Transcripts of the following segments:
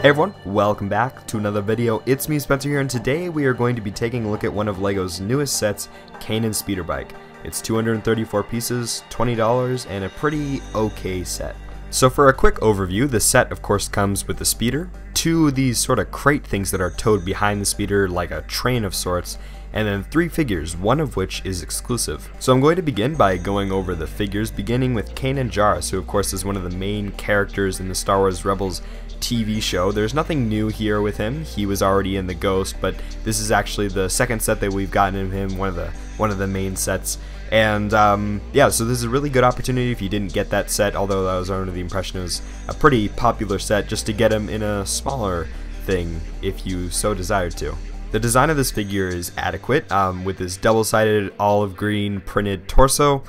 Hey everyone, welcome back to another video. It's me, Spencer here, and today we are going to be taking a look at one of LEGO's newest sets, Kanan speeder bike. It's 234 pieces, $20, and a pretty okay set. So for a quick overview, the set of course comes with the speeder, two of these sort of crate things that are towed behind the speeder like a train of sorts, and then three figures, one of which is exclusive. So I'm going to begin by going over the figures, beginning with Kanan Jarrus, who of course is one of the main characters in the Star Wars Rebels TV show. There's nothing new here with him. He was already in the Ghost, but this is actually the second set that we've gotten of him, one of the main sets. And yeah, so this is a really good opportunity if you didn't get that set, although I was under the impression it was a pretty popular set, just to get him in a smaller thing if you so desired to. The design of this figure is adequate, with this double-sided olive green printed torso,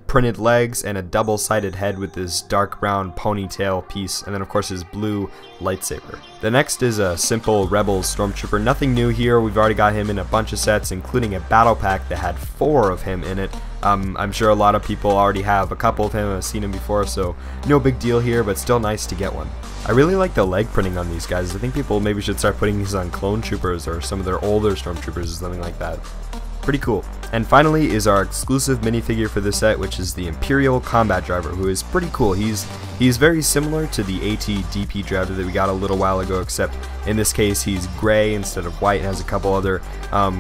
printed legs, and a double-sided head with this dark brown ponytail piece, and then of course his blue lightsaber. The next is a simple Rebels Stormtrooper. Nothing new here. We've already got him in a bunch of sets, including a battle pack that had 4 of him in it. I'm sure a lot of people already have a couple of him, I've seen him before, so no big deal here, but still nice to get one. I really like the leg printing on these guys. I think people maybe should start putting these on clone troopers or some of their older stormtroopers or something like that. Pretty cool. And finally is our exclusive minifigure for this set, which is the Imperial combat driver, who is pretty cool. He's very similar to the AT-DP driver that we got a little while ago, except in this case he's gray instead of white and has a couple other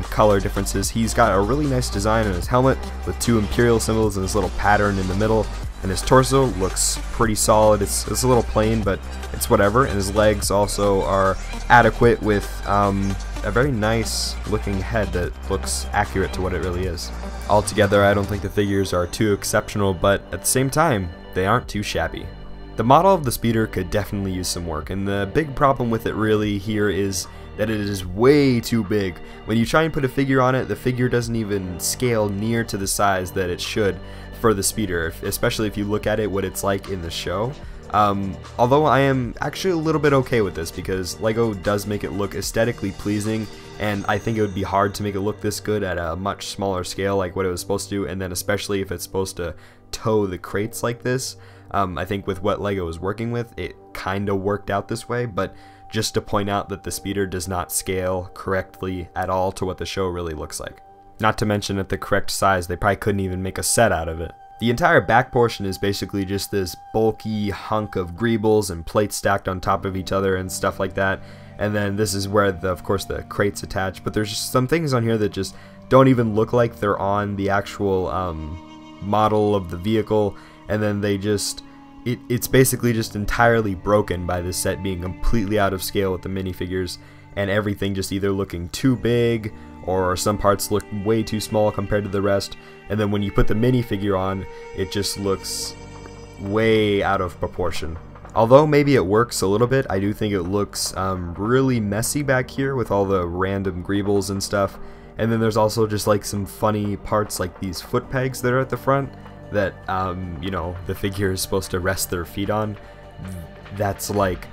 color differences. He's got a really nice design on his helmet with 2 Imperial symbols and this little pattern in the middle. And his torso looks pretty solid. It's a little plain, but it's whatever. And his legs also are adequate with a very nice looking head that looks accurate to what it really is. Altogether, I don't think the figures are too exceptional, but at the same time, they aren't too shabby. The model of the speeder could definitely use some work, and the big problem with it really here is that it is way too big. When you try and put a figure on it, the figure doesn't even scale near to the size that it should for the speeder, especially if you look at it what it's like in the show. Although I am actually a little bit okay with this because LEGO does make it look aesthetically pleasing, and I think it would be hard to make it look this good at a much smaller scale like what it was supposed to, and then especially if it's supposed to tow the crates like this. I think with what LEGO was working with, it kind of worked out this way, but just to point out that the speeder does not scale correctly at all to what the show really looks like. Not to mention at the correct size, they probably couldn't even make a set out of it. The entire back portion is basically just this bulky hunk of greebles and plates stacked on top of each other and stuff like that. And then this is where, of course, the crates attach. But there's just some things on here that just don't even look like they're on the actual model of the vehicle. And then they just... It's basically just entirely broken by this set being completely out of scale with the minifigures. And everything just either looking too big, or some parts look way too small compared to the rest, and then when you put the minifigure on, it just looks way out of proportion. Although maybe it works a little bit, I do think it looks really messy back here with all the random greebles and stuff. And then there's also just like some funny parts like these foot pegs that are at the front that, you know, the figure is supposed to rest their feet on. That's like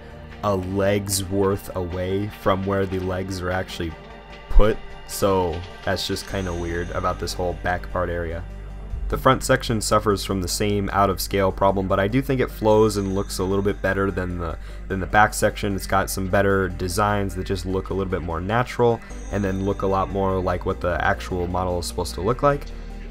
a leg's worth away from where the legs are actually put. So that's just kind of weird about this whole back part area. The front section suffers from the same out of scale problem, but I do think it flows and looks a little bit better than the back section. It's got some better designs that just look a little bit more natural and then look a lot more like what the actual model is supposed to look like.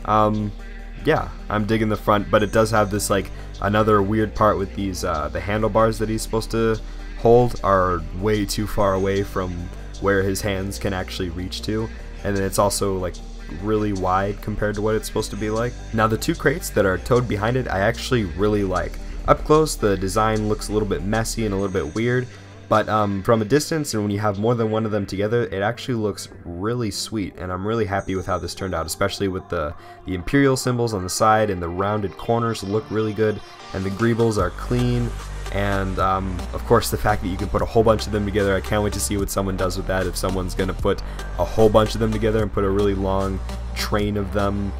Yeah, I'm digging the front, but it does have this like another weird part with these the handlebars that he's supposed to hold are way too far away from where his hands can actually reach to, and then it's also like really wide compared to what it's supposed to be like. Now the 2 crates that are towed behind it I actually really like. Up close the design looks a little bit messy and a little bit weird, but from a distance and when you have more than one of them together, it actually looks really sweet, and I'm really happy with how this turned out, especially with the Imperial symbols on the side, and the rounded corners look really good, and the greebles are clean. And of course the fact that you can put a whole bunch of them together, I can't wait to see what someone does with that. If someone's gonna put a whole bunch of them together and put a really long train of them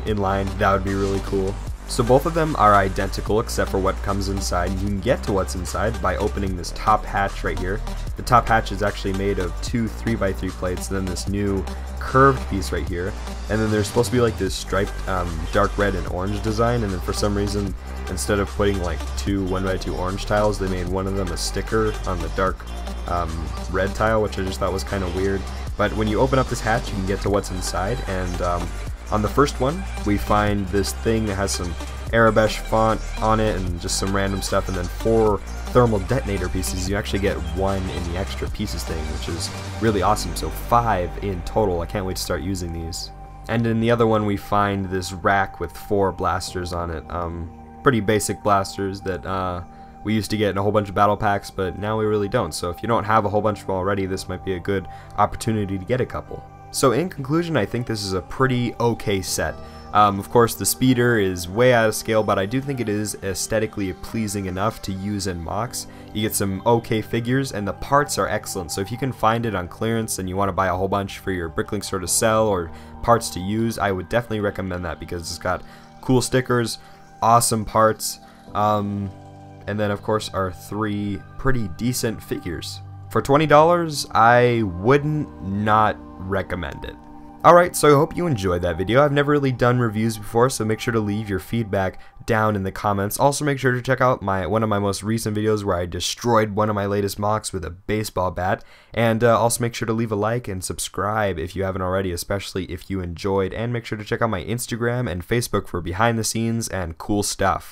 in line, that would be really cool. So both of them are identical except for what comes inside. You can get to what's inside by opening this top hatch right here. The top hatch is actually made of two 3x3 plates, and then this new curved piece right here. And then there's supposed to be like this striped dark red and orange design, and then for some reason, instead of putting like two 1x2 orange tiles, they made one of them a sticker on the dark red tile, which I just thought was kind of weird. But when you open up this hatch, you can get to what's inside, and on the first one, we find this thing that has some Arabesh font on it and just some random stuff, and then 4 thermal detonator pieces. You actually get 1 in the extra pieces thing, which is really awesome. So 5 in total. I can't wait to start using these. And in the other one, we find this rack with 4 blasters on it. Pretty basic blasters that we used to get in a whole bunch of battle packs, but now we really don't. So if you don't have a whole bunch of them already, this might be a good opportunity to get a couple. So in conclusion, I think this is a pretty okay set. Of course, the speeder is way out of scale, but I do think it is aesthetically pleasing enough to use in mocks. You get some okay figures, and the parts are excellent. So if you can find it on clearance and you want to buy a whole bunch for your Bricklink store to sell or parts to use, I would definitely recommend that because it's got cool stickers, awesome parts, and then of course our 3 pretty decent figures. For $20, I wouldn't not recommend it. Alright, so I hope you enjoyed that video. I've never really done reviews before, so make sure to leave your feedback down in the comments. Also make sure to check out one of my most recent videos where I destroyed one of my latest mocks with a baseball bat. And also make sure to leave a like and subscribe if you haven't already, especially if you enjoyed. And make sure to check out my Instagram and Facebook for behind the scenes and cool stuff.